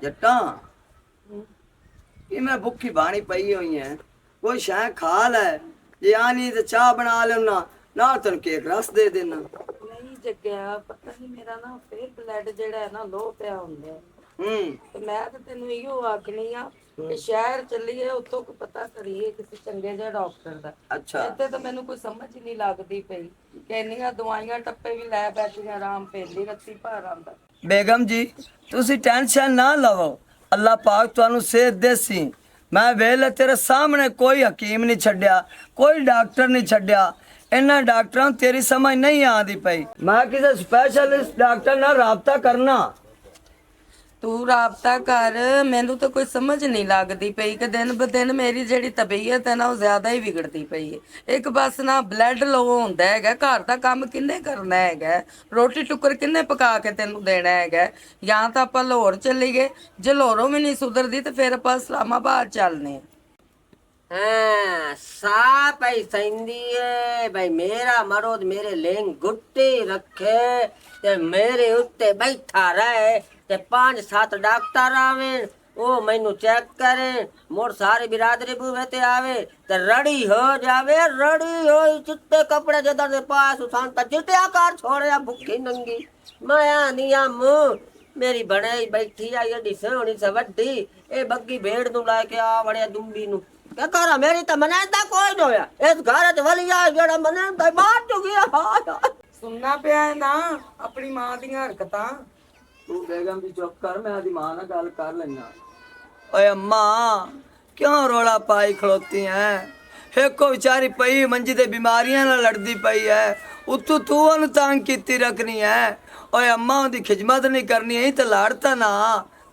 जट्टा कि मैं भुखी बाणी पई हुई है, कोई शै खा लै, जे आनी तो चाह बना लेना, ना तेन केक रस दे देना। नहीं जग्या पता नहीं मेरा ना फिर ब्लड जेड़ा है ना लो पिया हुंदा ते मैं तो तेनू इहो आखनी आ कि शहर चलीए उत्थों को पता करिए किसी चंगे जिहे डॉक्टर दा। अच्छा ਇੱਥੇ ਤਾਂ ਮੈਨੂੰ ਕੋਈ ਸਮਝ ਹੀ ਨਹੀਂ ਲੱਗਦੀ ਪਈ ਕਿ ਇੰਨੀਆਂ ਦਵਾਈਆਂ ਟੱਪੇ ਵੀ ਲੈ ਬੈਠੀਆਂ ਆਰਾਮ ਪੈਂਦੀ ਰੱਤੀ ਭਾਰ ਆਂਦਾ। बेगम जी तुसी टेंशन ना लवो, अल्लाह पाक तुहानू सेहत देसी। मैं वेले तेरे सामने कोई हकीम नहीं छड्या, कोई डॉक्टर नहीं छड्या, इन्हां डॉक्टरां तेरी समझ नहीं आती पई। मैं किसी स्पेशलिस्ट डॉक्टर नाल राबता करना। ਤੂੰ ਰਾਬਤਾ ਕਰ, ਮੈਨੂੰ ਤਾਂ ਕੋਈ ਸਮਝ ਨਹੀਂ ਲੱਗਦੀ ਪਈ ਕਿ ਦਿਨ ਬ ਦਿਨ ਮੇਰੀ ਜਿਹੜੀ ਤਬੀਅਤ ਹੈ ਨਾ ਉਹ ਜ਼ਿਆਦਾ ਹੀ ਵਿਗੜਦੀ ਪਈ ਹੈ। ਇੱਕ ਬਸ ਨਾ ਬਲੱਡ ਲੋ ਹੁੰਦਾ ਹੈਗਾ, ਘਰ ਦਾ ਕੰਮ ਕਿੰਨੇ ਕਰਨਾ ਹੈਗਾ, ਰੋਟੀ ਟੁੱਕਰ ਕਿੰਨੇ ਪਕਾ ਕੇ ਤੈਨੂੰ ਦੇਣਾ ਹੈਗਾ। ਜਾਂ ਤਾਂ ਆਪਾਂ ਲਾਹੌਰ ਚੱਲੀਏ, ਜੇ ਲਾਹੌਰੋਂ ਵੀ ਨਹੀਂ ਸੁਧਰਦੀ ਤੇ ਫਿਰ ਆਪਾਂ ਇਸਲਾਮਾਬਾਦ ਚੱਲਨੇ हाँ साप ही सही है भाई। मेरा मरोद मेरे लेंग गुट्टी रखे ते मेरे उत्ते बैठा रहे ते 5-7 डॉक्टर आवे ओ मैनू चेक करे, मोर सारी बिरादरी बूहे ते आवे ते रड़ी हो जावे, रड़ी हो चिट्टे कपड़े जदर दे पास उठान चिट्टे आकार छोड़े भुखी नंगी मैं आनिया मुंह मेरी बनाई बैठी आई एडी सोहनी से वड्डी ए बग्गी भेड़ नू लाके आ वड़े दुंबी नू क्या करा मेरी तो मनाता कोई नहीं होया इस घर च वलिया जेड़ा मनाता बाहर चुकी है। ਸੁਣਨਾ ਪਿਆ ਹੈ ਨਾ ਆਪਣੀ ਮਾਂ ਦੀਆਂ ਹਰਕਤਾਂ। तू बेगम जी चुप कर, मैं आदि मां नाल गल कर लेना। ओए अम्मा क्यों रोला पाई खड़ोती हैं? एको बेचारी पई मंजी ते बीमारियां नाल लड़दी पई है, उतू तू ओनू तंग कीती रखनी है। ओए अम्मा ओदी खिदमत नहीं करनी है ते लड़ता ना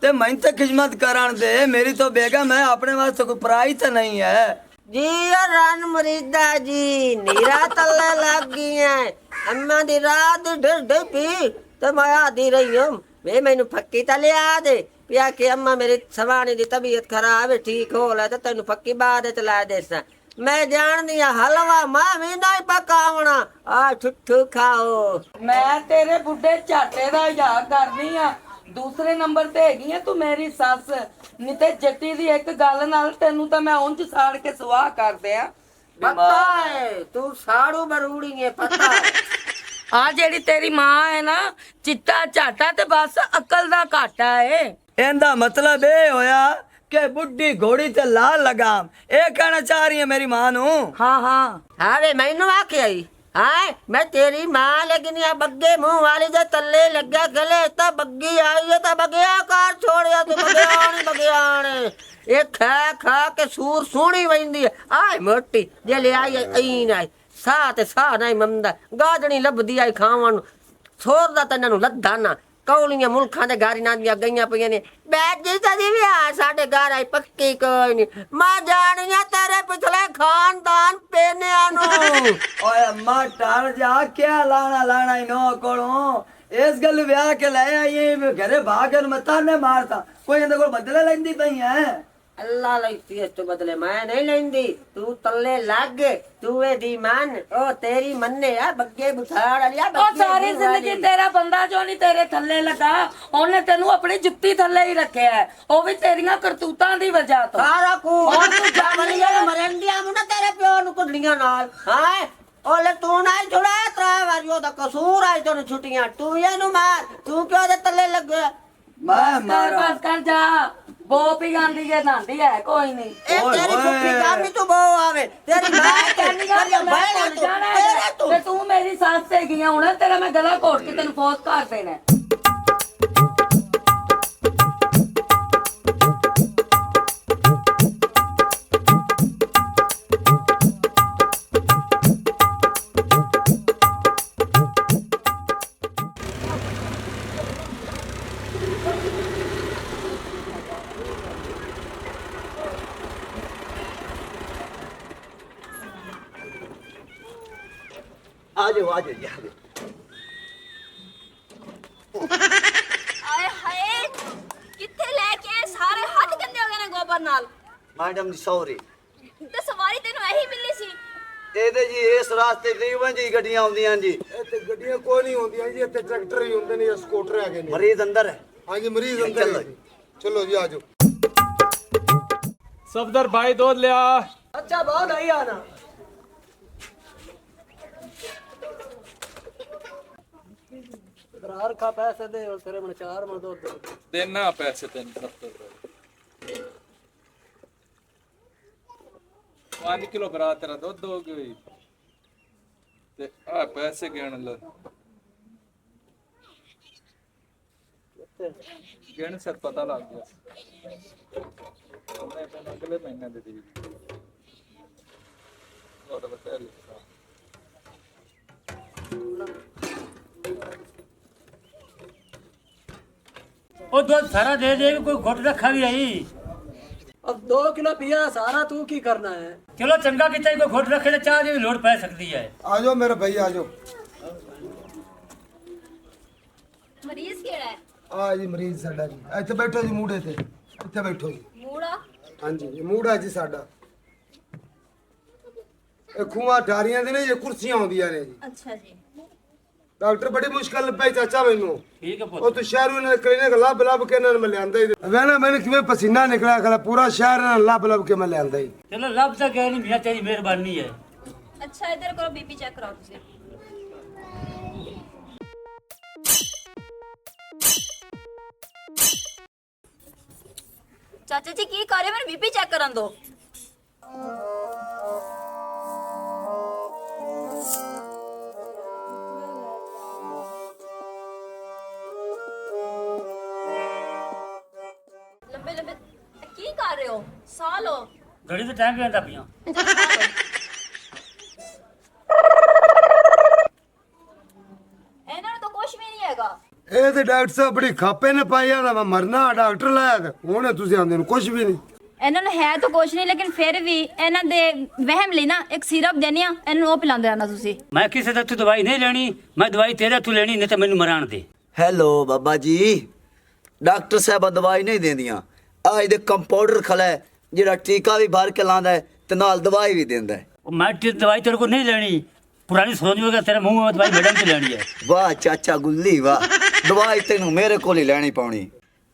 ते मैं तो खिदमत करान दे। मेरी तो बेगम है, अपने वास्ते कोई पराई तो नहीं है जी। रन मरीदा जी नीरा तल्ले लग गई है, अम्मा दी रात ढिर ढिर पी ते मैं आदी रही हूं वे मैनू फक्की ता लिया दे पिया के अम्मा मेरी सवानी दी तबीयत खराब है ठीक हो ला ते तैनू फक्की बाद च ला देसा। मैं जानदी आ हलवा मां भी नहीं पकावना आ ठुठू खाओ। ਮੈਂ ਤੇਰੇ ਬੁੱਢੇ ਝਾਟੇ ਦਾ ਯਾਦ ਕਰਦੀ ਆ, ਦੂਸਰੇ ਨੰਬਰ ਤੇ ਹੈਗੀ ਆ ਤੂੰ ਮੇਰੀ ਸੱਸ। ਨਹੀਂ ਤੇ ਜੱਟੀ ਦੀ ਇੱਕ ਗੱਲ ਨਾਲ ਤੈਨੂੰ ਤਾਂ ਮੈਂ ਉਂਝ ਸਾੜ ਕੇ ਸਵਾਹ ਕਰ ਦਿਆਂ। पता है तू साड़ू बरूड़ी है पता है। ਆ ਜਿਹੜੀ ਤੇਰੀ ਮਾਂ ਹੈ ਨਾ ਚਿੱਟਾ ਝਾਟਾ ਤੇ ਬਸ ਅਕਲ ਦਾ ਘਾਟਾ ਏ। ਇਹਦਾ ਮਤਲਬ ਇਹ ਹੋਇਆ कि बुढ़ी घोड़ी ते लाल लगाम, ये कहना चाह रही है मेरी मां नू? ਹਾਂ ਹਾਂ अरे मैनू आखे आई हाय मैं तेरी मां लेकिन या बग्गे मुंह वाली दे तल्ले लग्या गले ता बग्गी आई है ता बग्या कार छोड़या तू बग्याण ये खा खा के सूर सोनी वंदी आय मोटी जे ले आई ऐन आई सा ते सा नहीं मंदा गाजनी लभदी आई खावन छोर दा तन्ना नु लद्दा ना कौलियां मुल्खां दे गारी नांदियां गईयां पईयां ने बैठ जी ता दी आ साडे घर आई पक्की कोई नहीं मां जानिया तेरे पिछले खानदान पेनिया नु। ओए अम्मा टाल जा, क्या लाना लाना इनो कोलों इस गल ब्याह के ले आई घरे भाग मता ने मारता कोई इंदे कोल बदले लैंदी पई है। अल्लाह लईती है तो बदले मैं नहीं लेंदी तू तल्ले लग तू ए दी मन ओ तेरी मन्ने आ बग्गे बुखार लिया ਉਹ ਸਾਰੀ ਜ਼ਿੰਦਗੀ ਤੇਰਾ ਬੰਦਾ ਜੋ ਨਹੀਂ ਤੇਰੇ ਥੱਲੇ ਲੱਗਾ, ਉਹਨੇ ਤੈਨੂੰ ਆਪਣੀ ਜੁੱਤੀ ਥੱਲੇ ਹੀ ਰੱਖਿਆ ਹੈ, ਉਹ ਵੀ ਤੇਰੀਆਂ ਕਰਤੂਤਾਂ ਦੀ ਵਜ੍ਹਾ ਤੋਂ। सारा को और तू जावलिया मरंडिया मुंडा तेरे प्यो नु कुड़लियां नाल हां ओले तू ना छुड़ाया त्रा वारियो दा कसूर आई तोनु छुट्टियां तू एनु मार तू क्यों दे तल्ले लग मैं मारा बस कर जा, बो पी गांधी के नांदी है कोई नहीं। ए तेरी फुफी गामी तू बो आवे तेरी मां कहनी कर भाई तेरे तू ਤੇ ਤੂੰ ਮੇਰੀ ਸੱਸ ਤੇ ਗਿਆ ਹੁਣ ਤੇਰਾ ਮੈਂ ਗਲਾ ਘੋਟ ਕੇ ਤੈਨੂੰ ਫੋਸ ਕਰ ਦੇਣਾ। आ जाओ ਆਏ ਹਾਏ ਕਿੱਥੇ ਲੈ ਕੇ ਆਏ? ਸਾਰੇ ਹੱਥ ਗੰਦੇ ਹੋ ਗਏ ਨੇ ਗੋਬਰ ਨਾਲ। मैडम जी सॉरी ਤੇ ਸਵਾਰੀ ਤੈਨੂੰ ਇਹੀ ਮਿਲੀ ਸੀ? ਇਹਦੇ ਜੀ ਇਸ ਰਾਸਤੇ ਤਕਰੀਬਨ ਜੀ ਗੱਡੀਆਂ ਆਉਂਦੀਆਂ ਜੀ। ਇੱਥੇ ਗੱਡੀਆਂ ਕੋਈ ਨਹੀਂ ਹੁੰਦੀਆਂ ਜੀ, ਇੱਥੇ ਟਰੈਕਟਰ ਹੀ ਹੁੰਦੇ ਨੇ ਜਾਂ ਸਕੂਟਰ ਹੈਗੇ ਨੇ। ਮਰੀਜ਼ ਅੰਦਰ ਹੈ। ਹਾਂਜੀ ਮਰੀਜ਼ ਅੰਦਰ ਹੈ ਜੀ। चलो जी आ जाओ। सफदर भाई दूध ले आ। अच्छा बहुत नहीं आना। दरार का पैसे दे और तेरे मन 4 मन दूध दे। देना पैसे तेन सफदर भाई 5 किलो भरा तेरा दूध हो गई ते आ पैसे गिन ले गिन से पता लग गया मैं अगले महीने दे दी और बता लिखा ਉਹ ਦੁੱਧ ਸਾਰਾ ਦੇ ਦੇ ਕੋਈ ਘੁੱਟ ਰੱਖਾ ਵੀ ਆਈ। अब 2 किलो पिया सारा तू की करना है? ਚਲੋ ਚੰਗਾ ਕੀਤਾ ਕੋਈ ਘੁੱਟ ਰੱਖੇ ਤੇ ਚਾਹ ਦੀ ਵੀ ਲੋੜ ਪੈ ਸਕਦੀ ਹੈ। आ जाओ मेरे भाई आ जाओ। ਮਰੀਜ਼ ਕਿਹੜਾ ਹੈ? आ जी मरीज साडा जी ਇੱਥੇ ਬੈਠੋ ਜੀ ਮੂੜੇ ਤੇ ਇੱਥੇ ਬੈਠੋ ਜੀ। ਮੂੜਾ? ਹਾਂਜੀ ਇਹ ਮੂੜਾ ਜੀ ਸਾਡਾ। ਇਹ ਖੂਹਾਂ ਠਾਰੀਆਂ ਦੇ ਨੇ ਇਹ ਕੁਰਸੀਆਂ ਆਉਂਦੀਆਂ ਨੇ ਜੀ। ਅੱਛਾ ਜੀ। ਡਾਕਟਰ ਬੜੀ ਮੁਸ਼ਕਲ ਪਈ ਚਾਚਾ ਮੈਨੂੰ। ਠੀਕ ਹੈ ਪੁੱਤ। ਉਹ ਤੂੰ ਸ਼ਹਿਰੋਂ ਨੇ ਕਲੀਨਿਕ ਲੱਭ ਲੱਭ ਕੇ ਇਹਨਾਂ ਨੂੰ ਮੈਂ ਲਿਆਂਦਾ ਹੀ ਵੇਣਾ ਮੈਨੂੰ ਕਿਵੇਂ ਪਸੀਨਾ ਨਿਕਲਿਆ ਖਲਾ ਪੂਰਾ ਸ਼ਹਿਰ ਇਹਨਾਂ ਨੂੰ ਲੱਭ ਲੱਭ ਕੇ ਮੈਂ ਲਿਆਂਦਾ ਹੀ। ਚਲੋ ਲੱਭ ਤਾਂ ਗਏ ਨਹੀਂ ਮੀਆਂ ਤੇਰੀ ਮਿਹਰਬਾਨੀ ਹੈ। ਅੱਛਾ ਇਧਰ ਕਰੋ ਬੀਪੀ ਚੈੱਕ ਕਰਾਓ ਤੁਸੀਂ। ਚਾਚਾ ਜੀ ਕੀ ਕਰ ਰਹੇ ਹੋ? ਮੈਨੂੰ ਬੀਪੀ ਚੈੱਕ ਕਰਨ ਦਿਓ। ਲੰਬੇ ਲੰਬੇ ਕੀ ਕਰ ਰਹੇ ਹੋ? ਸਾਹ ਲਓ। ਘੜੀ ਤੇ ਟਾਈਮ ਵੀ ਆਂਦਾ ਪਈਆਂ। ਇਹਨਾਂ ਨੂੰ ਤਾਂ ਕੁਝ ਵੀ ਨਹੀਂ ਹੈਗਾ। ਇਹ ਤੇ ਡਾਕਟਰ ਸਾਹਿਬ ਬੜੀ ਖਾਪੇ ਨੇ ਪਾਇਆ ਨਾ ਮੈਂ ਮਰਨਾ ਡਾਕਟਰ ਲਾਇਆ ਹੁਣ ਤੁਸੀਂ ਆਂਦੇ ਨੂੰ ਕੁਝ ਵੀ ਨਹੀਂ। ਇਹਨਾਂ ਨੂੰ ਹੈ ਤਾਂ ਕੁਝ ਨਹੀਂ ਲੇਕਿਨ ਫਿਰ ਵੀ ਇਹਨਾਂ ਦੇ ਵਹਿਮ ਲਈ ਨਾ ਇੱਕ ਸਿਰਪ ਦੇਣੀ ਆ ਇਹਨਾਂ ਨੂੰ ਉਹ ਪਿਲਾਉਂਦੇ ਰਹਿਣਾ ਤੁਸੀਂ। ਮੈਂ ਕਿਸੇ ਦਾ ਤੂੰ ਦਵਾਈ ਨਹੀਂ ਲੈਣੀ ਮੈਂ ਦਵਾਈ ਤੇਰੇ ਤੋਂ ਲੈਣੀ ਨਹੀਂ ਤਾਂ ਮੈਨੂੰ ਮਰਾਣ ਦੇ। ਹੈਲੋ ਬਾਬਾ ਜੀ ਡਾਕਟਰ ਸਾਹਿਬ ਦਵਾਈ ਨਹੀਂ ਦਿੰਦੀਆਂ ਆ ਇਹਦੇ ਕੰਪਾਊਂਡਰ ਖਲਾ ਹੈ ਜਿਹੜਾ ਟੀਕਾ ਵੀ ਭਰ ਕੇ ਲਾਉਂਦਾ ਹੈ ਤੇ ਨਾਲ ਦਵਾਈ ਵੀ ਦਿੰਦਾ ਹੈ। ਉਹ ਮੈਂ ਦਵਾਈ ਤੇਰੇ ਕੋਲ ਨਹੀਂ ਲੈਣੀ ਪੁਰਾਣੀ ਸੋਚ ਹੋਗਾ ਤੇਰੇ ਮੂੰਹ ਵਿੱਚ ਦਵਾਈ ਮੈਡਮ ਤੋਂ ਲੈਣੀ ਹੈ। ਵਾਹ ਚਾਚਾ ਗੁੱਲੀ ਵਾਹ ਦਵਾਈ ਤੈਨੂੰ ਮੇਰੇ ਕੋਲ ਹੀ ਲੈਣੀ ਪਾਉਣੀ।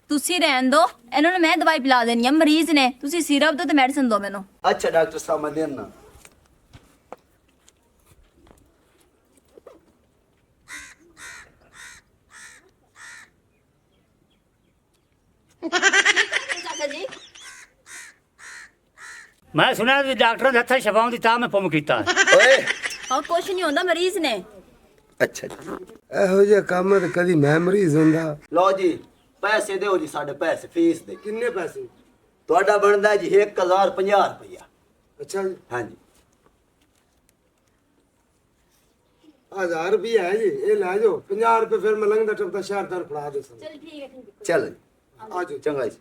ਤੁਸੀਂ ਰਹਿਣ ਦਿਓ ਇਹਨਾਂ ਨੂੰ ਮੈਂ ਦਵਾਈ ਪਿਲਾ ਦੇਣੀ ਆ। ਮਰੀਜ਼ ਨੇ ਤੁਸੀਂ ਸਿਰਪ ਦਿਓ ਤੇ ਮੈਡੀਸਨ ਦਿਓ ਮੈਨੂੰ। ਅੱਛਾ ਡਾਕਟਰ ਸਾਹਿਬ ਮੈਂ ਦੇਣਾ। ਚਾਚਾ ਜੀ ਮੈਂ ਸੁਣਿਆ ਵੀ ਡਾਕਟਰ ਦੇ ਹੱਥਾਂ ਸ਼ਫਾਉਂ ਦੀ ਤਾਂ ਮੈਂ ਫੋਨ ਕੀਤਾ। ਓਏ ਹਾਂ ਕੁਛ ਨਹੀਂ ਹੁੰਦਾ ਮਰੀਜ਼ ਨੇ। ਅੱਛਾ ਜੀ ਇਹੋ ਜਿਹਾ ਕੰਮ ਤੇ ਕਦੀ ਮੈਂ ਮਰੀਜ਼ ਹੁੰਦਾ। ਲਓ ਜੀ ਪੈਸੇ ਦਿਓ ਜੀ ਸਾਡੇ ਪੈਸੇ ਫੀਸ ਦੇ। ਕਿੰਨੇ ਪੈਸੇ? ਤੁਹਾਡਾ ਬਣਦਾ ਜੀ 1050 ਰੁਪਇਆ। ਅੱਛਾ ਜੀ ਹਾਂਜੀ 1000 ਰੁਪਏ ਹੈ ਜੀ ਇਹ ਲੈ ਜਾਓ 50 ਰੁਪਏ ਫਿਰ ਮੈਂ ਲੰਘਦਾ ਟੱਪਦਾ ਸ਼ਹਿਰ ਦਰ ਫੜਾ ਦੇ ਸਨ। ਚਲ ਠੀਕ ਹੈ ਠੀਕ ਹੈ। ਚਲੋ ਜੀ ਆ ਜਾਓ। ਚੰਗਾ ਜੀ।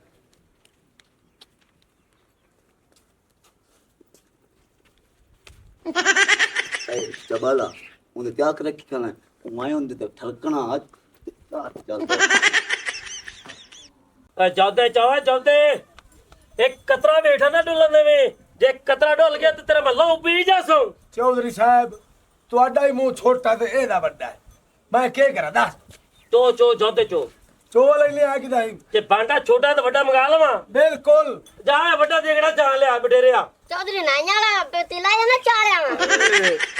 ਚਬਾਲਾ ਉਹਨੇ ਕਿਆ ਕਰ ਰੱਖੀ ਖਾਣਾ ਮੈਂ ਉਹਦੇ ਤੇ ਠਲਕਣਾ ਅੱਜ ਚੱਲਦਾ ਜਾਉਂਦੇ ਚਾਵਾ ਜਾਉਂਦੇ ਇੱਕ ਕਤਰਾ ਵੇਠਾ ਨਾ ਡੁੱਲਣ ਦੇਵੇਂ ਜੇ ਕਤਰਾ ਡੁੱਲ ਗਿਆ ਤੇ ਤੇਰਾ ਮੱਲਾ ਉਪੀ ਜਾਸੋ। ਚੌਧਰੀ ਸਾਹਿਬ ਤੁਹਾਡਾ ਹੀ ਮੂੰਹ ਛੋਟਾ ਤੇ ਇਹਦਾ ਵੱਡਾ ਹੈ ਮੈਂ ਕੀ ਕਰਾਂ ਦੱਸ। ਚੋ ਜਾਉਂਦੇ ਚੋ ਚੋ ਲੈਣੇ ਆ ਕਿਦਾਂ ਜੇ ਬਾਂਡਾ ਛੋਟਾ ਤੇ ਵੱਡਾ ਮੰਗਾ ਲਵਾਂ। ਬਿਲਕੁਲ ਜਾ ਵੱਡਾ ਦੇਖੜਾ ਜਾਣ ਲਿਆ ਬਡੇਰਿਆ। ਚੌਧਰੀ ਨਾਈਆਂ ਵਾਲਾ ਪੇਤੀ ਲਾਇਆ ਨਾ ਚਾਰਿਆ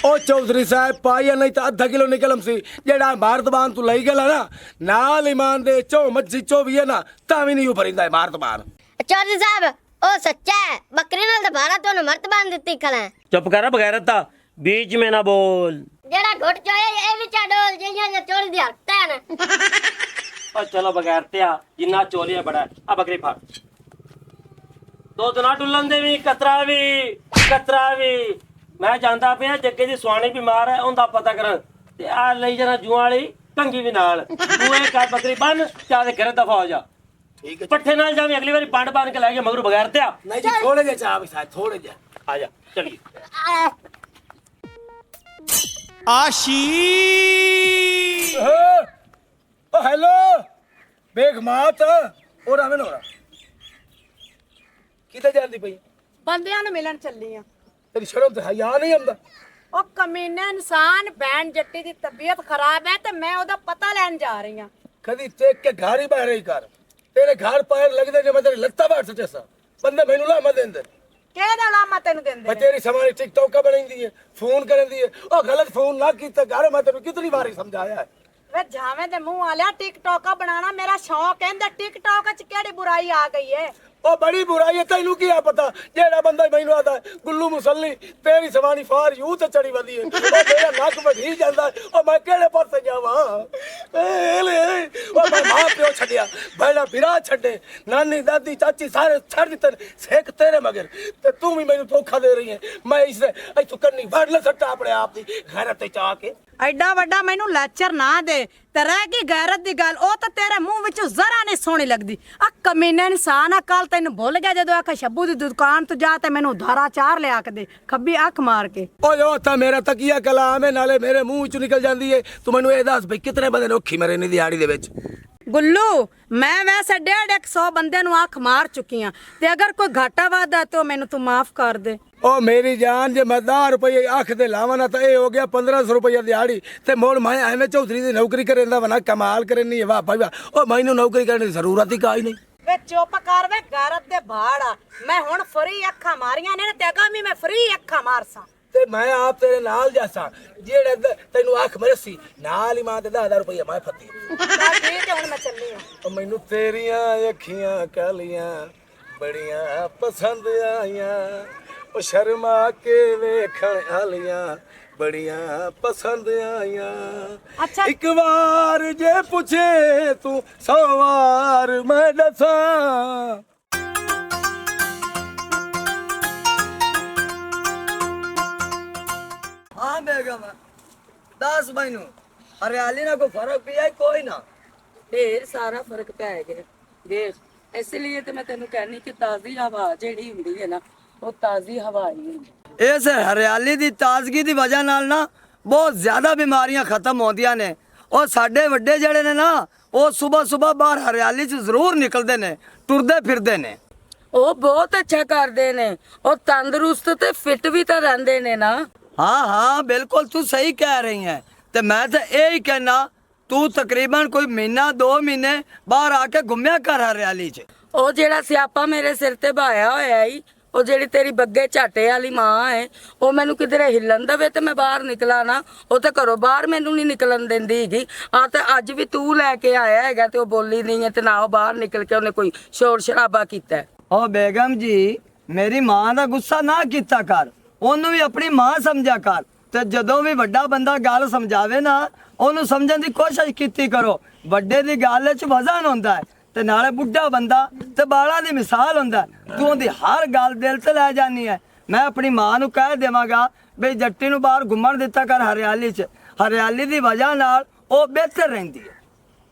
ਉਹ ਚੌਧਰੀ ਸਾਹਿਬ ਪਾਇਆ ਨਹੀਂ ਤਾਂ ਅੱਧਾ ਕਿਲੋ ਨਿਕਲਮ ਸੀ ਜਿਹੜਾ ਭਾਰਤਬਾਨ ਤੂੰ ਲਈ ਗਿਆ ਨਾ ਨਾਲ ਇਮਾਨ ਦੇ ਚੋ ਮੱਝੀ ਚੋ ਵੀ ਹੈ ਨਾ ਤਾਂ ਵੀ ਨਹੀਂ ਉਭਰਿੰਦਾ ਭਾਰਤਬਾਨ। ਚੌਧਰੀ ਸਾਹਿਬ ਉਹ ਸੱਚਾ ਹੈ ਬੱਕਰੀ ਨਾਲ ਤਾਂ ਭਾਰਾ ਤੁਹਾਨੂੰ ਮਰਤਬਾਨ ਦਿੱਤੀ ਖਲਾ। ਚੁੱਪ ਕਰ ਬਗੈਰਤ ਦਾ बीच में ना बोल। ਜਿਹੜਾ ਘੁੱਟ ਚੋਏ ਇਹ ਵੀ ਚੜੋਲ ਜਿਹੀਆਂ ਚੋਲੀ ਦੀ ਹੱਥ ਹੈ ਨਾ। और चलो बगैर त्या जिन्ना चोलिया बड़ा आ बकरी फाड़ दो ना डुलन दे भी कतरा भी मैं जानता पिया जग्गे दी सुहानी बीमार है उनका पता कर ते आ लई जाना जुआं वाली टंगी भी नाल तू एक कर बकरी बन क्या दे घर दफा हो जा ठीक है पट्ठे नाल जावे अगली बारी बांड बांध के लाएगे मगर बगैर त्या नहीं जी थोड़े जे चाह साथ थोड़े जे आ जा चलिए आशी ओ हेलो बेग मात और आवे ना किते ਜਾਂਦੀ ਪਈ ਬੰਦਿਆਂ ਨੂੰ ਮਿਲਣ ਚੱਲੀ ਆ। ਤੇਰੀ ਸ਼ਰਮ ਤੇ ਹਯਾ ਨਹੀਂ ਆਉਂਦਾ। ਉਹ ਕਮੀਨੇ ਇਨਸਾਨ ਭੈਣ ਜੱਟੀ ਦੀ ਤਬੀਅਤ ਖਰਾਬ ਹੈ ਤੇ ਮੈਂ ਉਹਦਾ ਪਤਾ ਲੈਣ ਜਾ ਰਹੀ ਆ। ਕਦੀ ਟੇਕ ਕੇ ਘਰ ਹੀ ਬਾਹਰ ਹੀ ਕਰ ਤੇਰੇ ਘਰ ਪੈਰ ਲੱਗਦੇ ਨੇ ਮੈਂ ਤੇਰੀ ਲੱਤਾਂ ਬਾੜ ਸੱਚੇ ਸਾ ਬੰਦੇ ਮੈਨੂੰ ਲਾਮਾ ਦਿੰਦੇ ਕਿਹਦਾ ਲਾਮਾ ਤੈਨੂੰ ਦਿੰਦੇ ਮੈਂ ਤੇਰੀ ਸਮਾਨੀ ਟਿਕਟੋਕ ਬਣਾਉਂਦੀ ਹੈ ਫੋਨ ਕਰਦੀ ਹੈ ਉਹ ਗਲਤ ਫੋਨ ਨਾ ਕੀਤਾ ਘਰ ਮੈਂ ਤੈਨੂੰ ਕਿਤਨੀ ਵਾਰੀ ਸਮਝਾਇਆ ਹੈ ਵੇ ਜਾਵੇਂ ਦੇ ਮੂੰਹ ਵਾਲਿਆ ਟਿਕਟੋਕ ਬਣਾਉਣਾ ਮੇਰਾ ਸ਼ੌਕ ਕਹਿੰਦਾ ਟਿਕਟੋਕ ਚ ਕਿਹੜੀ ਬੁਰਾਈ ਆ ਗਈ ਏ ਉਹ ਬੜੀ ਬੁਰਾਈ ਹੈ ਤੈਨੂੰ ਕੀ ਆ ਪਤਾ ਜਿਹੜਾ ਬੰਦਾ ਮੈਨੂੰ ਆਦਾ ਗੁੱਲੂ ਮੁਸੱਲੀ ਤੇਰੀ ਸਵਾਨੀ ਫਾਰ ਯੂ ਤੇ ਚੜੀ ਵਧੀ ਹੈ ਉਹ ਮੇਰਾ ਨੱਕ ਵਢੀ ਜਾਂਦਾ ਉਹ ਮੈਂ ਕਿਹੜੇ ਪਾਸੇ ਜਾਵਾਂ ਉਹ ਮੈਂ ਮਾਂ ਪਿਓ ਛੱਡਿਆ ਬੈਣਾ ਬਿਰਾ ਛੱਡੇ ਨਾਨੀ ਦਾਦੀ ਚਾਚੀ ਸਾਰੇ ਛੱਡ ਦਿੱਤੇ ਸਿੱਖ ਤੇਰੇ ਮਗਰ ਤੇ ਤੂੰ ਵੀ ਮੈਨੂੰ ਧੋਖਾ ਦੇ ਰਹੀ ਹੈ ਮੈਂ ਇਸ ਇੱਥੋਂ ਕਰਨੀ ਵੜ ਲੈ ਸੱਟਾ ਆਪਣੇ ਆਪ ਦੀ ਘਰ ਤੇ ਚਾ ਕੇ ਐਡਾ ਵੱਡਾ ਮੈਨੂੰ ਲੈਕਚਰ ਨਾ ਦੇ ਤੇ ਰਹਿ ਗਈ ਗੈਰਤ ਦੀ ਗੱਲ ਉਹ ਤਾਂ ਤੇਰੇ ਮੂੰਹ ਵਿੱਚੋਂ ਜ਼ਰਾ ਨਹੀਂ ਸੋਹਣੀ ਲੱਗਦੀ ਆ ਕਮੀਨੇ ਇਨਸਾਨ ਆ ਕੱਲ ਤੈਨੂੰ ਭੁੱਲ ਗਿਆ ਜਦੋਂ ਆਖਾ ਸ਼ੱਬੂ ਦੀ ਦੁਕਾਨ ਤੋਂ ਜਾ ਤੇ ਮੈਨੂੰ ਧਾਰਾ ਚਾਰ ਲਿਆ ਕੇ ਦੇ ਖੱਬੀ ਅੱਖ ਮਾਰ ਕੇ ਓਏ ਉਹ ਤਾਂ ਮੇਰਾ ਤਕੀਆ ਕਲਾਮ ਹੈ ਨਾਲੇ ਮੇਰੇ ਮੂੰਹ ਚੋਂ ਨਿਕਲ ਜਾਂਦੀ ਹੈ ਤੂੰ ਮੈਨੂੰ ਇਹ ਦੱਸ ਬਈ ਕਿਤਨੇ ਬੰਦੇ ਨੋਖੀ ਮਰੇ ਨੇ ਦਿਹਾੜੀ ਦੇ ਵਿੱਚ ਗੁੱਲੂ ਮੈਂ ਵੈਸੇ 150 ਬੰਦੇ ਨੂੰ ਅੱਖ ਮਾਰ ਚੁੱਕੀ ਆ ਤੇ ਅਗਰ ਕੋਈ ਘਾਟਾ ਵਾਧਾ ਤੇ ਮੈਨੂੰ ਤੂੰ ਮਾਫ ਕਰ ਦੇ ਉਹ ਮੇਰੀ ਜਾਨ ਜੇ ਮੈਂ 10 ਰੁਪਏ ਅੱਖ ਦੇ ਲਾਵਾਂ ਨਾ ਤਾਂ ਇਹ ਹੋ ਗਿਆ 1500 ਰੁਪਏ ਦਿਹਾੜੀ ਤੇ ਮੋੜ ਮੈਂ ਐਵੇਂ ਚੌਧਰੀ ਦੀ ਨੌਕਰੀ ਕਰੇਂਦਾ ਵਨਾ ਕਮਾਲ ਕਰਨੀ ਹੈ ਵਾਹ ਭਾਈ ਵਾਹ ਉਹ ਮੈਨੂੰ ਨੌਕਰੀ ਕਰਨ ਦੀ ਜ਼ਰੂਰਤ ਹੀ ਕਾਈ ਨਹੀਂ ਵੇ ਚੁੱਪ ਕਰ ਵੇ ਗੈਰਤ ਦੇ ਬਾੜ ਆ ਮੈਂ ਹੁਣ ਫਰੀ ਅੱਖਾਂ ਮਾਰੀਆਂ ਨੇ ਤੇ ਅਗਾਮੀ ਮੈਂ ਫਰੀ ਅੱਖਾਂ ਮਾਰਸਾਂ ਤੇ ਮੈਂ ਆਪ ਤੇਰੇ ਨਾਲ ਜਾਸਾਂ ਜਿਹੜੇ ਤੈਨੂੰ ਅੱਖ ਮਰਸੀ ਨਾਲ ਹੀ ਮਾਂ ਦੇ 10,000 ਰੁਪਏ ਮੈਂ ਫੱਤੀ ਠੀਕ ਹੈ ਹੁਣ ਮੈਂ ਚੱਲੀ ਆ ਉਹ ਮੈਨੂੰ ਤੇਰੀਆਂ ਅੱਖੀਆਂ ਕਾਲੀਆਂ ਬੜੀਆਂ ਪਸੰਦ ਆਈਆਂ ਉਹ ਸ਼ਰਮਾ ਕੇ ਵੇਖਣ ਵਾਲੀਆਂ ਬੜੀਆਂ ਪਸੰਦ ਆਈਆਂ ਅੱਛਾ ਇੱਕ ਵਾਰ ਜੇ ਪੁੱਛੇ ਤੂੰ 100 ਵਾਰ ਮੈਂ ਦੱਸਾਂ हाँ बेगम दस मैनू हरियाली ना कोई फर्क पिया कोई ना ढेर सारा फर्क पै गया देख इसलिए तो मैं तेन कहनी कि ताजी हवा जेड़ी हुंदी है ना वो ताजी हवा ही हुंदी इस हरियाली दी ताजगी दी वजह नाल ना बहुत ज्यादा बीमारियां खत्म होंदियां ने और साडे वड्डे जड़े ने ना वो सुबह सुबह बाहर हरियाली च जरूर निकलते ने टुरदे फिरदे ने ਉਹ ਬਹੁਤ ਅੱਛਾ ਕਰਦੇ ਨੇ ਉਹ ਤੰਦਰੁਸਤ ਤੇ ਫਿੱਟ ਵੀ ਤਾਂ ਰਹਿੰਦੇ ਨੇ ਨਾ हाँ हाँ बिल्कुल तू सही कह रही है तो मैं तो यही कहना तू तकरीबन कोई महीना 2 महीने बाहर आके घूमया कर हरियाली च ਉਹ ਜਿਹੜਾ ਸਿਆਪਾ ਮੇਰੇ ਸਿਰ ਤੇ ਭਾਇਆ ਹੋਇਆ ਈ ਉਹ ਜਿਹੜੀ ਤੇਰੀ ਬੱਗੇ ਝਾਟੇ ਵਾਲੀ ਮਾਂ ਹੈ ਉਹ ਮੈਨੂੰ ਕਿਧਰੇ ਹਿੱਲਣ ਦੇਵੇ ਤੇ ਮੈਂ ਬਾਹਰ ਨਿਕਲਾਂ ਨਾ ਉਹ ਤਾਂ ਘਰੋਂ ਬਾਹਰ ਮੈਨੂੰ ਨਹੀਂ ਨਿਕਲਣ ਦਿੰਦੀ ਹੈਗੀ ਆ ਤੇ ਅੱਜ ਵੀ ਤੂੰ ਲੈ ਕੇ ਆਇਆ ਹੈਗਾ ਤੇ ਉਹ ਬੋਲੀ ਨਹੀਂ ਹੈ ਤੇ ਨਾ ਉਹ ਬਾਹਰ ਨਿਕਲ ਕੇ ਉਹਨੇ ਕੋਈ ਸ਼ੋਰ ਸ਼ਰਾਬਾ ਕੀਤਾ ਹੈ। ओ बेगम जी मेरी मां दा गुस्सा ना कीता कर ओनू भी अपनी मां समझा कर ते जदों भी वड्डा बंदा गल समझावे ना ओनू समझण दी कोशिश कीती करो वड्डे दी गल च वजन हुंदा है ते नाले बुढ़ा बंदा ते बाला दी मिसाल हुंदा है तू ओंदी हर गल दिल ते लै जानी है मैं अपनी मां नू कह देवांगा बई जट्टी नू बाहर घुम्मण दित्ता कर हरियाली दी वजह नाल ओ बेहतर रहिंदी है।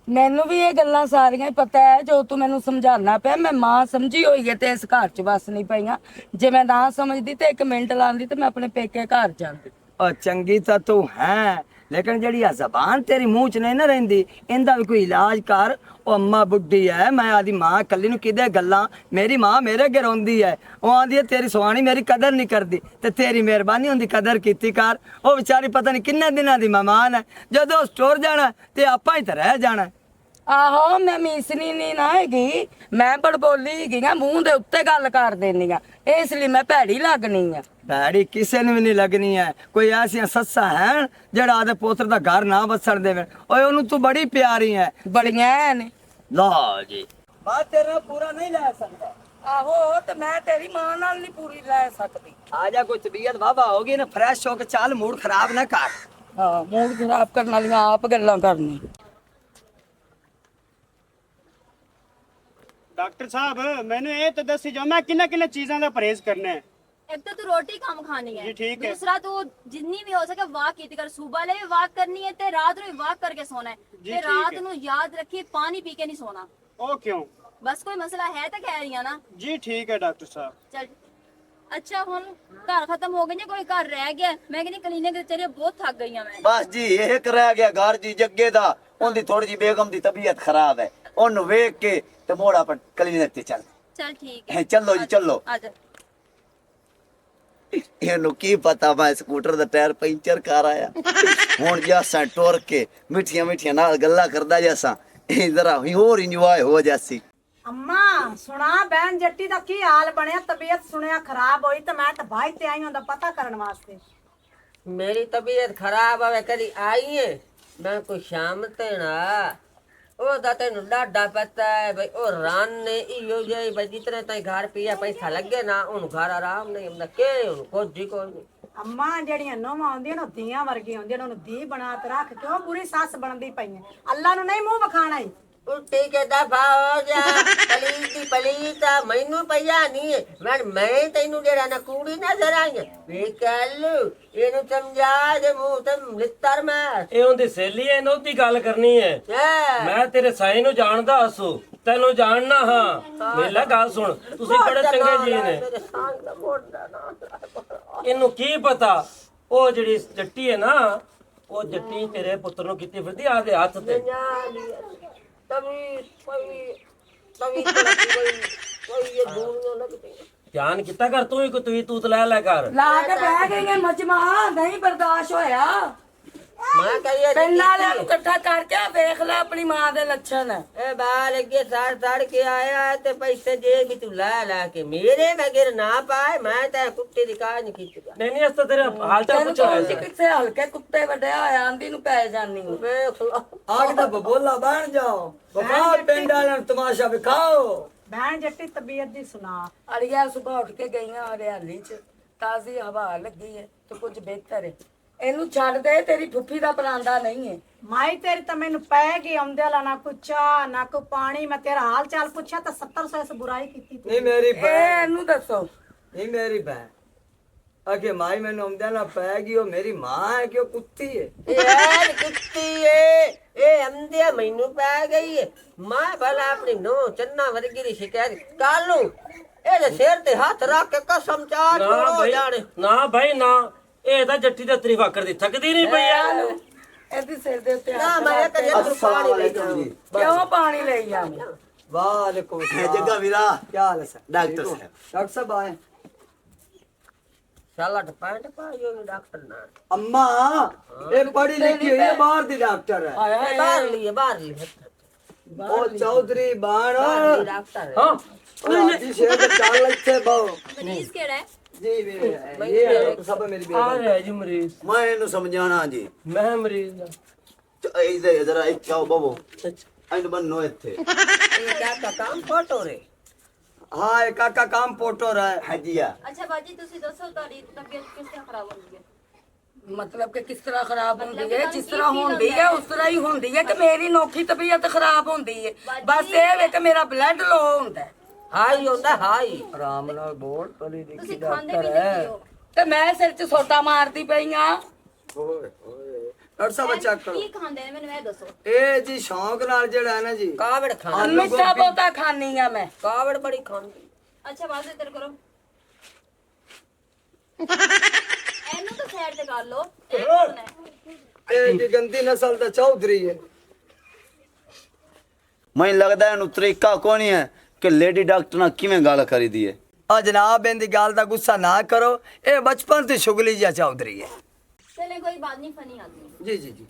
ਮੈਨੂੰ ਵੀ ਇਹ ਗੱਲਾਂ ਸਾਰੀਆਂ ਹੀ ਪਤਾ ਹੈ ਜੋ ਤੂੰ ਮੈਨੂੰ ਸਮਝਾਉਣਾ ਪਿਆ ਮੈਂ ਮਾਂ ਸਮਝੀ ਹੋਈ ਹੈ ਤੇ ਇਸ ਘਰ 'ਚ ਵਸ ਨਹੀਂ ਪਈਆਂ ਜੇ ਮੈਂ ਨਾ ਸਮਝਦੀ ਤੇ 1 ਮਿੰਟ ਲਾਉਂਦੀ ਤੇ ਮੈਂ ਆਪਣੇ ਪੇਕੇ ਘਰ ਜਾਂਦੀ और चंगी तो तू है लेकिन जड़ी आ जबान तेरी मुंह च नहीं ना रहिंदी इंदा भी कोई इलाज कर ओ अम्मा बुढ़ी है मैं आदी मां कल्ली नु किदे गल्लां मेरी मां मेरे अगे रोंदी है ओ आंदी है तेरी सुहानी मेरी कदर नहीं करदी ते तेरी मेहरबानी हुंदी कदर कीती कर ओ बेचारी पता नहीं किन्ने दिनां दी मेहमान है जदों स्टोर जाना ते आपां ही ते रह जाना ਆਹੋ ਮੈਂ ਮੀਸਣੀ ਨਹੀਂ ਨਾ ਹੈਗੀ ਮੈਂ ਬੜਬੋਲੀ ਹੈਗੀ ਆ ਮੂੰਹ ਦੇ ਉੱਤੇ ਗੱਲ ਕਰ ਦੇਣੀ ਆ ਇਸ ਲਈ ਮੈਂ ਭੈੜੀ ਲੱਗਣੀ ਆ भैड़ी किसी ने भी नहीं लगनी है कोई ऐसी सस्सा है जड़ा आदे पोत्र दा घर ना बसण देवे ओए ओनू तू बड़ी प्यारी है ਬੜੀਆਂ ਨੇ लो जी बात तेरा पूरा नहीं ले सकता ਆਹੋ ਤੇ ਮੈਂ ਤੇਰੀ ਮਾਂ ਨਾਲ ਨਹੀਂ ਪੂਰੀ ਲੈ ਸਕਦੀ आजा कोई तबीयत बाबा होगी ना फ्रेश होके चाल मूड खराब ना कर ਹਾਂ ਮੂਡ ਖਰਾਬ ਕਰਨ ਵਾਲੀਆਂ ਆਪ ਗੱਲਾਂ ਕਰਨੀ डॉक्टर साहब मैंने ये तो दसी जो मैं किन्ना किन्ना चीज़ों का परहेज करना है एक तो तू रोटी कम खानी है जी, ठीक है। दूसरा तू जितनी भी हो सके वाक कीती कर सुबह ले भी वाक करनी है ते रात नु भी वाक करके सोना है जी, ते ठीक रात है। नु याद रखिए पानी पी के नहीं सोना ओ क्यों बस कोई मसला है तो कह रही है ना जी ठीक है डॉक्टर साहब चल अच्छा हुन घर खत्म हो गई कोई घर रह गया मैं कहनी क्लिनिक के चले बहुत थक गई मैं बस जी एक रह गया घर जी जग्गे दा ओंदी थोड़ी जी बेगम दी तबीयत खराब है ओनु वेख के ते मोड़ा पर क्लिनिक ते चल चल ठीक है है चलो जी चलो आजा ਇਹਨੂੰ ਕੀ ਪਤਾ ਮੈਂ ਸਕੂਟਰ ਦਾ ਟਾਇਰ ਪੈਂਚਰ ਕਰ ਆਇਆ ਹੁਣ ਜਾਸਾਂ ਟੁਰ ਕੇ ਮਿੱਠੀਆਂ ਮਿੱਠੀਆਂ ਨਾਲ ਗੱਲਾਂ ਕਰਦਾ ਜਾਸਾਂ ਇਹ ਜ਼ਰਾ ਹੋਰ ਇੰਜੋਏ ਹੋ ਜਾਸੀ ਅੰਮਾ ਸੁਣਾ ਬੈਨ ਜੱਟੀ ਦਾ ਕੀ ਹਾਲ ਬਣਿਆ? ਤਬੀਅਤ ਸੁਣਿਆ ਖਰਾਬ ਹੋਈ ਤੇ ਮੈਂ ਤਾਂ ਬਾਈ ਤੇ ਆਈ ਹਾਂ ਦਾ ਪਤਾ ਕਰਨ ਵਾਸਤੇ। मेरी तबीयत खराब आवे कदी आई है मैं कोई शाम तेना ओदा तेन डाडा पता है भाई ओ रान ने इयो जे भाई जितने ताई घर पिया पैसा लगे ना उन घर आराम नहीं हमदा के उन कोई नहीं। ਅੰਮਾ ਜਿਹੜੀਆਂ ਨੋਵਾਂ ਆਉਂਦੀਆਂ ਨੇ ਧੀਆਂ ਵਰਗੀਆਂ ਹੁੰਦੀਆਂ ਨੇ, ਉਹਨੂੰ ਧੀ ਬਣਾ ਕੇ ਰੱਖ, ਕਿਉਂ ਬੁਰੀ ਸੱਸ ਬਣਦੀ ਪਈ ਹੈ? ਅੱਲਾ ਨੂੰ ਨਹੀਂ ਮੂੰਹ ਵਿਖਾਣਾ ਹੀ। उल्टी के दफा हो जा पलीती पलीता मैनू पया नहीं है मैं तेनू जेड़ा ना कूड़ी नजर आई है वे कहलू ਇਹਨੂੰ ਸਮਝਾ ਦੇ ਮੂੰਹ ਤੇ ਲਿੱਤਰ ਮੈਂ ਇਹ ਉਹਦੀ ਸਹੇਲੀ ਐ ਇਹਨੂੰ ਦੀ ਗੱਲ ਕਰਨੀ ਹੈ ਮੈਂ ਤੇਰੇ ਸਾਈ ਨੂੰ ਜਾਣਦਾ ਹਸੂ ਤੈਨੂੰ ਜਾਣਨਾ ਹਾਂ ਮੇਲਾ ਗੱਲ ਸੁਣ ਤੁਸੀਂ ਬੜੇ ਚੰਗੇ ਜੀ ਨੇ ਇਹਨੂੰ ਕੀ ਪਤਾ ਉਹ ਜਿਹੜੀ ਜੱਟੀ ਹੈ ਨਾ ਉਹ ਜੱਟੀ ਤੇਰੇ ਪੁੱਤਰ ਨੂੰ ਕੀਤੀ ਫਿਰਦੀ ਆਦੇ ਹੱਥ ਤੇ ਧਿਆਨ ਕੀਤਾ ਕਰ ਤੂੰ ਹੀ ਤੂੰ ਤੂਤ ਲੈ ਕਰ ਲਾ ਕੇ ਬਹਿ ਗਈਆਂ ਮਜਮਾ ਨਹੀਂ ਬਰਦਾਸ਼ਤ ਹੋਇਆ। ਮੈਂ ਕਹੀਏ ਪਿੰਡ ਵਾਲਿਆਂ ਨੂੰ ਇਕੱਠਾ ਕਰਕੇ ਵੇਖ ਲੈ ਆਪਣੀ ਮਾਂ ਦੇ ਲੱਛਣ। ਇਹ ਬਾਲ ਅੱਗੇ ਸੜ ਕੇ ਆਇਆ ਤੇ ਪੈਸੇ ਜੇ ਵੀ ਤੂੰ ਲੈ ਕੇ ਮੇਰੇ ਵਗੈਰ ਨਾ ਪਾਏ ਮੈਂ ਤਾਂ ਕੁੱਤੇ ਦੀ ਕਾਹ ਨਹੀਂ ਖਿੱਚਦਾ। ਨਹੀਂ ਇਸ ਤਾਂ ਤੇਰਾ ਹਾਲ ਚਾਲ ਪੁੱਛਿਆ ਕਿੱਥੇ ਹਲਕੇ ਕੁੱਤੇ ਵੱਡਿਆ ਹੋਇਆ ਆਂਦੀ ਨੂੰ ਪੈ ਜਾਨੀ ਵੇਖ ਲੋ ਆਗ ਦਾ ਬਬੋਲਾ ਬਣ ਜਾਓ ਬਖਾ ਪਿੰਡ ਵਾਲਿਆਂ ਨੂੰ ਤਮਾਸ਼ਾ ਵਿਖਾਓ। ਬੈਨ ਜੱਟੀ ਤਬੀਅਤ ਦੀ ਸੁਣਾ। ਅੜੀਆਂ ਸੁਬਹ ਉੱਠ ਕੇ ਗਈਆਂ ਹਰਿਆਲੀ 'ਚ ਤਾਜ਼ੀ ਹਵਾ ਲੱਗੀ ਹੈ ਤੇ ਕੁਝ ਬਿਹਤਰ ਹੈ। ਇਹਨੂੰ ਛੱਡ ਦੇ ਤੇਰੀ ਫੁੱਫੀ ਦਾ ਪਰਾਂਦਾ ਨਹੀਂ ਹੈ। ਮਾਈ ਤੇਰੀ ਤਾਂ ਮੈਨੂੰ ਪੈ ਗਈ ਆਉਂਦੇ ਵਾਲਾ ਨਾ ਕੁਛ ਚਾਹ ਨਾ ਕੋ ਪਾਣੀ। ਮੈਂ ਤੇਰਾ ਹਾਲ ਚਾਲ ਪੁੱਛਿਆ ਤਾਂ 700 ਇਸ ਬੁਰਾਈ ਕੀਤੀ ਤੂੰ। ਨਹੀਂ ਮੇਰੀ ਇਹ ਭੈਣ ਇਹਨੂੰ ਦੱਸੋ। ਨਹੀਂ ਮੇਰੀ ਭੈਣ ਅਗੇ ਮਾਈ ਮੈਨੂੰ ਆਉਂਦਿਆਂ ਨਾ ਪੈ ਗਈ ਉਹ ਮੇਰੀ ਮਾਂ ਹੈ ਕਿ ਉਹ ਕੁੱਤੀ ਹੈ? ਯਾਰ ਕੁੱਤੀ ਏ ਇਹ ਅੰਧਿਆ ਮੈਨੂੰ ਪੈ ਗਈ ਏ ਮੈਂ ਭਲਾ ਆਪਣੀ ਨੋ ਚੰਨਾ ਵਰਗੀ ਦੀ ਸ਼ਿਕਾਇਤ ਕਰ ਲੂੰ ਇਹਦੇ ਸਿਰ ਤੇ ਹੱਥ ਰੱਖ ਕੇ ਕਸਮ ਚਾਹ ਨਾ ਛੋੜੋ ਭਾਈ ਜਾਣੇ ਨਾ ਭਾਈ ਨਾ ਇਹ ਤਾਂ ਜੱਟੀ ਦਾ ਤਾਰੀਫ ਕਰਦੀ ਥੱਕਦੀ ਨਹੀਂ ਪਈ ਯਾਰ ਇਹਦੀ ਸਿਰ ਦੇ ਉੱਤੇ ਨਾ ਮੈਂ ਕਦੇ ਪਾਣੀ ਲੈ ਜੀ ਕਿਉਂ ਪਾਣੀ ਲਈ ਜਾਵੇਂ? ਵਾਲੇਕੁਮ ਸਲਾਮ ਜੱਗਾ ਵੀਰਾ ਕੀ ਹਾਲ ਹੈ ਸਰ? ਡਾਕਟਰ ਸਾਹਿਬ ਡਾਕਟਰ ਸਾਹਿਬ ਆਏ। ਸਾਲਾ ਪੈਂਟ ਪਾਇਓ ਡਾਕਟਰ ਨਾਲ अम्मा ये पढ़ी लिखी हुई है बाहर दी डॉक्टर है ਬਾਹਰ ਲਈ ओ चौधरी बाण ਡਾਕਟਰ ਹੈ ਹਾਂ जी शेर के चाल लगते बहु ਮਰੀਜ਼ ਕਿਹੜਾ ਹੈ? जी ये है डॉक्टर साहब मेरी ਆ बेटी ਰਿਹਾ ਜੀ ਮਰੀਜ਼ ਮੈਂ ਇਹਨੂੰ ਸਮਝਾਣਾ ਜੀ ਮੈਂ ਮਰੀਜ਼ ਦਾ ਇਹਦੇ ਜਰਾ ਇੱਥੇ ਆਓ ਬਾਬੂ ਇਹਨੂੰ ਬੰਨੋ ਇੱਥੇ ਇਹ ਕਿਆ ਕਾ ਕੰਮ ਫੋਟੋ ਰੇ हाँ ये काका काम पोटो रहा है ਹਾਜੀਆ ਅੱਛਾ ਬਾਜੀ ਤੁਸੀਂ ਦੱਸੋ ਤੁਹਾਡੀ ਤਬੀਅਤ ਕਿਸ ਤਰ੍ਹਾਂ ਖਰਾਬ ਹੁੰਦੀ ਹੈ? ਮਤਲਬ ਕਿ ਕਿਸ ਤਰ੍ਹਾਂ ਖਰਾਬ ਹੁੰਦੀ ਹੈ? ਜਿਸ ਤਰ੍ਹਾਂ ਹੁੰਦੀ ਹੈ ਉਸ ਤਰ੍ਹਾਂ ਹੀ ਹੁੰਦੀ ਹੈ ਕਿ ਮੇਰੀ ਨੋਖੀ ਤਬੀਅਤ ਖਰਾਬ ਹੁੰਦੀ ਹੈ। ਬਸ ਇਹ ਵੇ ਕਿ ਮੇਰਾ ਬਲੱਡ ਲੋ ਹੁੰਦਾ ਹੈ। ਹਾਈ ਹੁੰਦਾ ਹਾਈ आराम नाल बोल पढ़ी लिखी ਤੁਸੀਂ ਖਾਂਦੇ डॉक्टर ਵੀ है ਨਹੀਂ ਹੋ ਤੇ ਮੈਂ ਸਿਰ 'ਚ ਸੋਟਾ ਮਾਰਦੀ ਪਈ ਆ। डॉक्टर साहब चेक करो ਕੀ ਖਾਂਦੇ ਨੇ ਮੈਨੂੰ ਇਹ ਦੱਸੋ। ए जी शौक नाल जेड़ा है ना जी ਕਾਵੜ ਖਾਂ ਮਿੱਠਾ ਬਹੁਤਾ ਖਾਣੀ ਆ ਮੈਂ। ਕਾਵੜ ਬੜੀ ਖਾਂਦੀ ਅੱਛਾ ਬਾਅਦ ਇੱਧਰ ਕਰੋ ਇਹਨੂੰ ਤਾਂ ਸਾਈਡ ਤੇ ਕਰ ਲਓ ਇਹ ਕੌਣ ਹੈ? ए जी गंदी नस्ल दा चौधरी है ਮੈਨੂੰ ਲੱਗਦਾ ਇਹਨੂੰ ਤਰੀਕਾ ਕੋਈ ਹੈ ਕਿ ਲੇਡੀ ਡਾਕਟਰ ਨਾਲ ਕਿਵੇਂ ਗੱਲ ਕਰੀਦੀ ਹੈ। आ जनाब इनकी गाल का गुस्सा ना करो ये बचपन से शुगली जा चौधरी है चले कोई बात नहीं फनी आती जी जी जी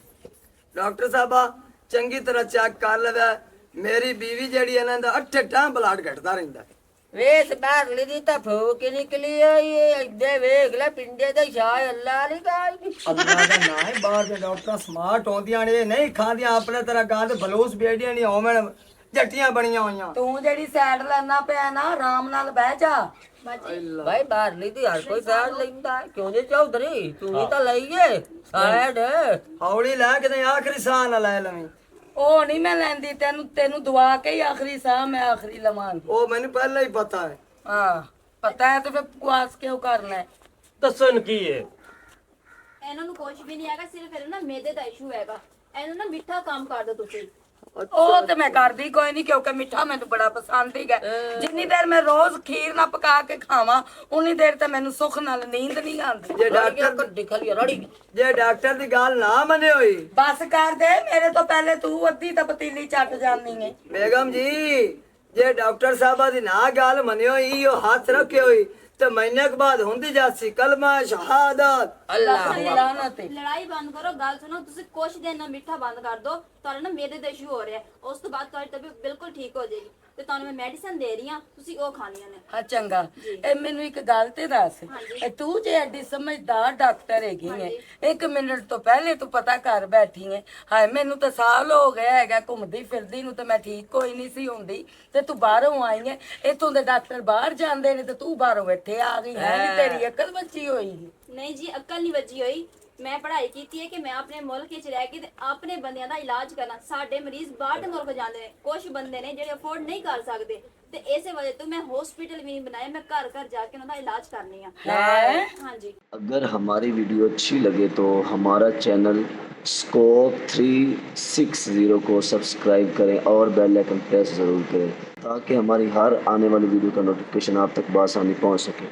डॉक्टर साहबा चंगी तरह चेक कर लवे मेरी बीवी जेड़ी है ना 8 टाइम ब्लड घटता रहता है ਵੇਸ ਬਾਹਰ ਲਈ ਤਾਂ ਫੋਕ ਨਿਕਲੀ ਆਈ ਇੱਦੇ ਵੇਖ ਲੈ ਪਿੰਡੇ ਦਾ ਸ਼ਾਹ ਅੱਲਾ ਨਹੀਂ ਗਾਈ अल्लाह का ना है बाहर के डॉक्टर स्मार्ट होंदियां ने नहीं खांदियां अपने तरह गांद बलूस बेड़ियां नहीं होवन जट्टियां बनियां होइयां ਤੂੰ ਜਿਹੜੀ ਸਾਈਡ ਲੈਣਾ ਪਿਆ ਨਾ ਆਰਾਮ ਨਾਲ ਬਹਿ ਜਾ। ਭਾਈ ਬਾਹਰ ਲਈ ਦੀ ਹਰ ਕੋਈ ਸਾਈਡ ਲੈਂਦਾ ਕਿਉਂ ਨਹੀਂ ਚੌਧਰੀ ਤੂੰ ਵੀ ਤਾਂ ਲਈਏ ਸਾਈਡ हौली लै के आखिरी साह ना लै लवी ਉਹ ਨਹੀਂ ਮੈਂ ਲੈਂਦੀ ਤੈਨੂੰ ਦਵਾ ਕੇ ਹੀ ਆਖਰੀ ਸਾਹ ਮੈਂ ਆਖਰੀ ਲਵਾਂਗੀ। ओ मैंने पहले ही पता है ਹਾਂ ਪਤਾ ਹੈ ਤੇ ਫਿਰ ਬਕਵਾਸ ਕਿਉਂ ਕਰਨਾ ਹੈ? ਦੱਸੋ ਇਹਨੂੰ ਕੀ ਹੈ? ਇਹਨਾਂ ਨੂੰ ਕੁਝ ਵੀ ਨਹੀਂ ਹੈਗਾ ਸਿਰਫ ਇਹਨਾਂ ਨਾ ਮੇਦੇ ਦਾ ਇਸ਼ੂ ਹੈਗਾ ਇਹਨੂੰ ਨਾ ਮਿੱਠਾ ਕੰਮ ਕਰ ਦਿਓ ਤੁਸੀਂ ਉਹ ਤੇ ਮੈਂ ਕਰਦੀ ਕੋਈ ਨਹੀਂ ਕਿਉਂਕਿ ਮਿੱਠਾ ਮੈਨੂੰ ਬੜਾ ਪਸੰਦ ਹੈਗਾ। ਜਿੰਨੀ ਦੇਰ ਮੈਂ ਰੋਜ਼ ਖੀਰ ਨਾ ਪਕਾ ਕੇ ਖਾਵਾਂ ਉਨੀ ਦੇਰ ਤੇ ਮੈਨੂੰ ਸੁੱਖ ਨਾਲ ਨੀਂਦ ਨਹੀਂ ਆਉਂਦੀ। जे डॉक्टर ਦਿਖਲੀ ਰੜੀ जे डॉक्टर दी गाल ना मने होई ਬਸ ਕਰ ਦੇ ਮੇਰੇ ਤੋਂ ਪਹਿਲੇ ਤੂੰ ਅੱਧੀ ਤਾਂ ਪਤੀਲੀ ਚੱਟ ਜਾਨੀ ਹੈ। बेगम जी जे डॉक्टर साहबा दी ना गाल मने होई यो हाथ रखे होई तो महीने के बाद होंदी जासी कलमा शहादत ਅੱਲਾਹ ਦੀ ਲਾਨਤ ਹੈ। ਲੜਾਈ ਬੰਦ ਕਰੋ ਗੱਲ ਸੁਣੋ ਤੁਸੀਂ ਕੁਛ ਦਿਨ ਨਾ ਮਿੱਠਾ ਬੰਦ ਕਰ ਦਿਓ ਤੁਹਾਡਾ ਨਾ ਮੇਦੇ ਦਾ ਇਸ਼ੂ ਹੋ ਰਿਹਾ ਹੈ। ਉਸ ਤੋਂ ਬਾਅਦ ਤੁਹਾਡੀ ਤਬੀਅਤ ਬਿਲਕੁਲ ਠੀਕ ਹੋ ਜਾਏਗੀ ਤੇ ਤੁਹਾਨੂੰ ਮੈਂ ਮੈਡੀਸਨ ਦੇ ਰਹੀ ਹਾਂ, ਤੁਸੀਂ ਉਹ ਖਾਣੀਆਂ ਨੇ। ਹਾਂ ਚੰਗਾ। ਇਹ ਮੈਨੂੰ ਇੱਕ ਗੱਲ ਤੇ ਦੱਸ, ਇਹ ਤੂੰ ਜੇ ਐਡੀ ਸਮਝਦਾਰ ਡਾਕਟਰ ਹੈਗੀ ਹੈ, 1 ਮਿੰਟ ਤੋਂ ਪਹਿਲੇ ਤੂੰ ਪਤਾ ਕਰ ਬੈਠੀ ਹੈ। ਹਾਏ ਮੈਨੂੰ ਤਾਂ ਸਾਲ ਹੋ ਗਿਆ ਹੈਗਾ ਘੁੰਮਦੀ ਫਿਰਦੀ ਨੂੰ, ਤੇ ਮੈਂ ਠੀਕ ਕੋਈ ਨਹੀਂ ਸੀ ਹੁੰਦੀ, ਤੇ ਤੂੰ ਬਾਹਰੋਂ ਆਈ ਹੈ। ਇੱਥੋਂ ਦੇ ਡਾਕਟਰ ਬਾਹਰ ਜਾਂਦੇ ਨੇ ਤੇ ਤੂੰ ਬਾਹਰੋਂ ਇੱਥੇ ਆ ਗਈ ਹੈ। ਨੀ ਤੇਰੀ ਅਕਲ ਬੱਚੀ ਹੋਈ। ਨਹੀਂ ਜੀ, ਅਕਲ ਨਹੀਂ ਵੱਜੀ ਹੋਈ। ਮੈਂ ਪੜ੍ਹਾਈ ਕੀਤੀ ਹੈ ਕਿ ਮੈਂ ਆਪਣੇ ਮੁਲਕ ਵਿੱਚ ਰਹਿ ਕੇ ਤੇ ਆਪਣੇ ਬੰਦਿਆਂ ਦਾ ਇਲਾਜ ਕਰਨਾ। ਸਾਡੇ ਮਰੀਜ਼ ਬਾਹਰ ਦੇ ਮੁਲਕ ਜਾਂਦੇ ਨੇ, ਕੁਝ ਬੰਦੇ ਨੇ ਜਿਹੜੇ ਅਫੋਰਡ ਨਹੀਂ ਕਰ ਸਕਦੇ, ਤੇ ਇਸੇ ਵਜ੍ਹਾ ਤੋਂ ਮੈਂ ਹਸਪੀਟਲ ਵੀ ਨਹੀਂ बनाया, मैं घर घर जाके उनका इलाज करनी है। हाँ जी। अगर हमारी वीडियो अच्छी लगे तो हमारा चैनल स्कोप 360 को सब्सक्राइब करें और बेल आइकन प्रेस ज़रूर करें ताकि हमारी हर आने वाली वीडियो का नोटिफिकेशन आप तक बआसानी पहुंच सके।